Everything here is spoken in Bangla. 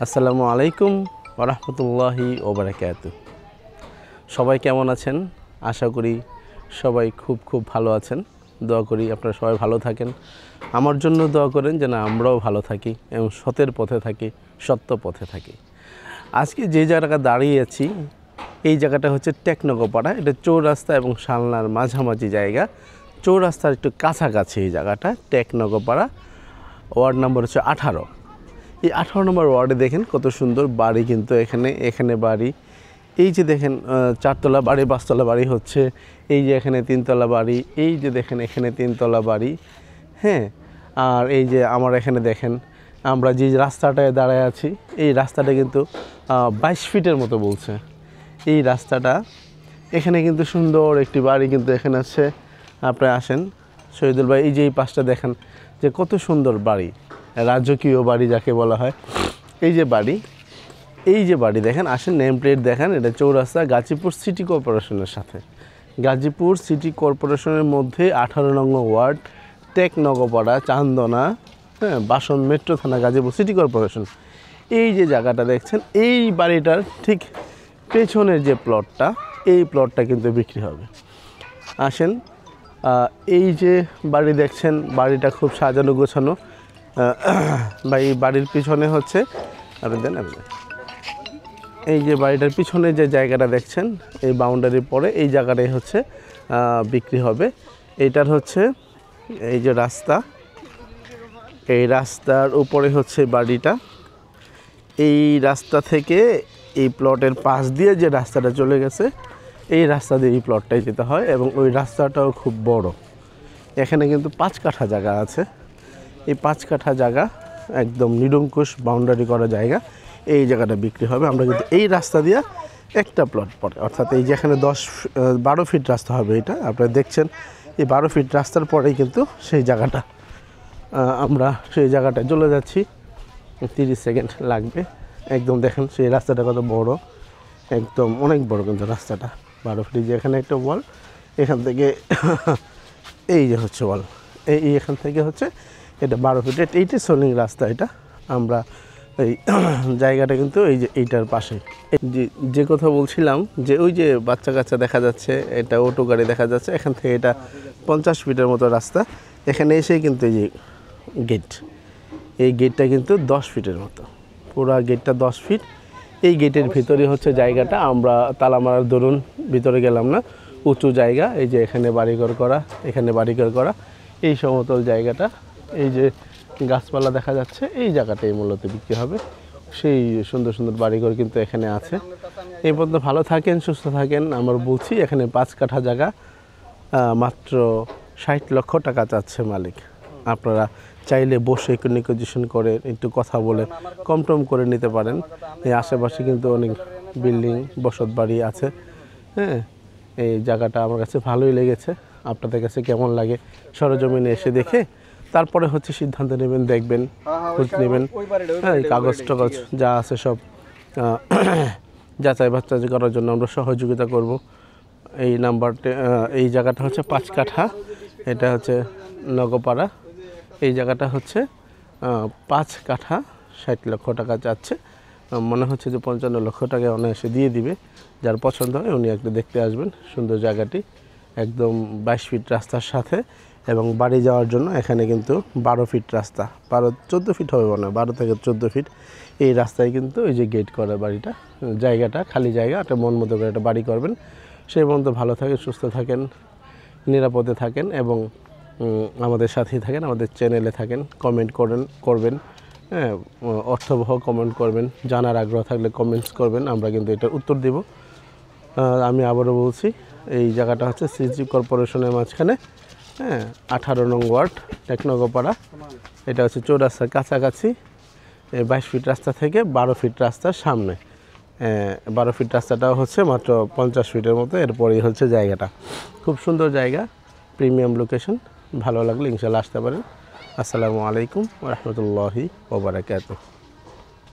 আসসালামু আলাইকুম ওয়া রাহমাতুল্লাহি ওয়া বারাকাতুহু। সবাই কেমন আছেন? আশা করি সবাই খুব ভালো আছেন। দোয়া করি আপনারা সবাই ভালো থাকেন। আমার জন্য দোয়া করেন যেন আমরাও ভালো থাকি এবং সতের পথে থাকি, সত্য পথে থাকি। আজকে যে জায়গাটা দাঁড়িয়ে আছি এই জায়গাটা হচ্ছে টেকনগোপাড়া। এটা চৌরাস্তা এবং শালনার মাঝামাঝি জায়গা। চৌরাস্তার একটু কাছাকাছি এই জায়গাটা টেকনগোপাড়া। ওয়ার্ড নম্বর হচ্ছে 18। এই 18 নম্বর ওয়ার্ডে দেখেন কত সুন্দর বাড়ি, কিন্তু এখানে বাড়ি, এই যে দেখেন 4 তলা বাড়ি, 5 তলা বাড়ি হচ্ছে, এই যে এখানে 3 তলা বাড়ি, এই যে দেখেন এখানে 3 তলা বাড়ি। হ্যাঁ, আর এই যে আমার এখানে দেখেন আমরা যে রাস্তাটায় দাঁড়ায় আছি এই রাস্তাটা কিন্তু 22 ফিটের মতো বলছে এই রাস্তাটা। এখানে কিন্তু সুন্দর একটি বাড়ি কিন্তু এখানে আছে। আপনারা আসেন শহীদুল ভাই, এই যে এই পাশটা দেখেন যে কত সুন্দর বাড়ি, রাজকীয় বাড়ি যাকে বলা হয়। এই যে বাড়ি দেখেন, আসেন নেম প্লেট দেখেন, এটা চৌরাস্তা গাজীপুর সিটি কর্পোরেশনের সাথে। গাজীপুর সিটি কর্পোরেশনের মধ্যে 18 নং ওয়ার্ড, টেকনগোপাড়া, চান্দনা, হ্যাঁ, বাসন মেট্রো থানা, গাজীপুর সিটি কর্পোরেশন। এই যে জায়গাটা দেখছেন এই বাড়িটার ঠিক পেছনের যে প্লটটা, এই প্লটটা কিন্তু বিক্রি হবে। আসেন, এই যে বাড়ি দেখছেন, বাড়িটা খুব সাজানো গোছানো। বা এই বাড়ির পিছনে হচ্ছে এই যে বাড়িটার পিছনে যে জায়গাটা দেখছেন এই বাউন্ডারির পরে এই জায়গাটাই হচ্ছে বিক্রি হবে। এইটার হচ্ছে এই যে রাস্তা, এই রাস্তার উপরে হচ্ছে বাড়িটা। এই রাস্তা থেকে এই প্লটের পাশ দিয়ে যে রাস্তাটা চলে গেছে এই রাস্তা দিয়ে এই প্লটটাই যেতে হয়, এবং ওই রাস্তাটাও খুব বড়। এখানে কিন্তু 5 কাঠা জায়গা আছে। এই 5 কাঠা জায়গা একদম নিরঙ্কুশ বাউন্ডারি করা জায়গা, এই জায়গাটা বিক্রি হবে। আমরা কিন্তু এই রাস্তা দিয়ে একটা প্লট পরে, অর্থাৎ এই যেখানে 12 ফিট রাস্তা হবে, এটা আপনারা দেখছেন এই 12 ফিট রাস্তার পরেই কিন্তু সেই জায়গাটা, আমরা সেই জায়গাটায় চলে যাচ্ছি। 30 সেকেন্ড লাগবে। একদম দেখেন সেই রাস্তাটা কত বড়, একদম অনেক বড় কিন্তু রাস্তাটা। 12 ফিট, যেখানে একটা ওয়াল, এখান থেকে এই যে হচ্ছে ওয়াল, এই এখান থেকে হচ্ছে এটা 12 ফিট। এইটি সোলিং রাস্তা। এটা আমরা এই জায়গাটা কিন্তু এই যে এইটার পাশে। যে কথা বলছিলাম যে ওই যে বাচ্চা কাচ্চা দেখা যাচ্ছে, এটা অটো গাড়ি দেখা যাচ্ছে, এখান থেকে এটা 50 ফিটের মতো রাস্তা। এখানে এসেই কিন্তু এই যে গেট, এই গেটটা কিন্তু 10 ফিটের মতো, পুরো গেটটা 10 ফিট। এই গেটের ভিতরে হচ্ছে জায়গাটা, আমরা তালা মারার দরুন ভিতরে গেলাম না, উঁচু জায়গা। এই যে এখানে বাড়িঘর করা, এখানে বাড়িঘর করা, এই সমতল জায়গাটা, এই যে গাছপালা দেখা যাচ্ছে, এই জায়গাটাই মূলত বিক্রি হবে। সেই সুন্দর সুন্দর বাড়িঘর কিন্তু এখানে আছে। এই পর্যন্ত ভালো থাকেন, সুস্থ থাকেন। আমরা বলছি এখানে 5 কাঠা জায়গা, মাত্র 60 লক্ষ টাকা চাচ্ছে মালিক। আপনারা চাইলে বসে একটু নেগোসিয়েশন করে একটু কথা বলে কম টম করে নিতে পারেন। এই আশেপাশে কিন্তু অনেক বিল্ডিং, বসত বাড়ি আছে। হ্যাঁ, এই জায়গাটা আমার কাছে ভালোই লেগেছে। আপনাদের কাছে কেমন লাগে সরজমিনে এসে দেখে তারপরে হচ্ছে সিদ্ধান্ত নেবেন, দেখবেন, খোঁজ নেবেন। হ্যাঁ, কাগজ টাগজ যা আছে সব যাচাই বাছাই করার জন্য আমরা সহযোগিতা করব। এই নাম্বারটা, এই জায়গাটা হচ্ছে 5 কাঠা, এটা হচ্ছে নগোপাড়া। এই জায়গাটা হচ্ছে 5 কাঠা, 60 লক্ষ টাকা চাচ্ছে। মনে হচ্ছে যে 55 লক্ষ টাকা অনায়াসে দিয়ে দিবে। যার পছন্দ হয় উনি একটু দেখতে আসবেন। সুন্দর জায়গাটি, একদম 22 ফিট রাস্তার সাথে, এবং বাড়ি যাওয়ার জন্য এখানে কিন্তু 12 ফিট রাস্তা, 14 ফিট হবে না, 12 থেকে 14 ফিট। এই রাস্তায় কিন্তু এই যে গেট করা বাড়িটা, জায়গাটা খালি জায়গা, একটা মন মতো করে একটা বাড়ি করবেন। সেই পর্যন্ত ভালো থাকেন, সুস্থ থাকেন, নিরাপদে থাকেন, এবং আমাদের সাথেই থাকেন, আমাদের চ্যানেলে থাকেন। কমেন্ট করবেন, হ্যাঁ, অর্থবহ কমেন্ট করবেন। জানার আগ্রহ থাকলে কমেন্টস করবেন, আমরা কিন্তু এটার উত্তর দেব। আমি আবারও বলছি, এই জায়গাটা হচ্ছে সিটি কর্পোরেশনের মাঝখানে, হ্যাঁ, 18 নং ওয়ার্ড, টেকনগোপাড়া। এটা হচ্ছে চৌরাস্তার কাছাকাছি। 22 ফিট রাস্তা থেকে 12 ফিট রাস্তার সামনে। 12 ফিট রাস্তাটাও হচ্ছে মাত্র 50 ফিটের মতো। এরপরেই হচ্ছে জায়গাটা, খুব সুন্দর জায়গা, প্রিমিয়াম লোকেশন। ভালো লাগলে ইনশাল্লাহ আসতে পারেন। আসসালামু আলাইকুম ওয়া রাহমাতুল্লাহি ওয়া বারাকাতুহু।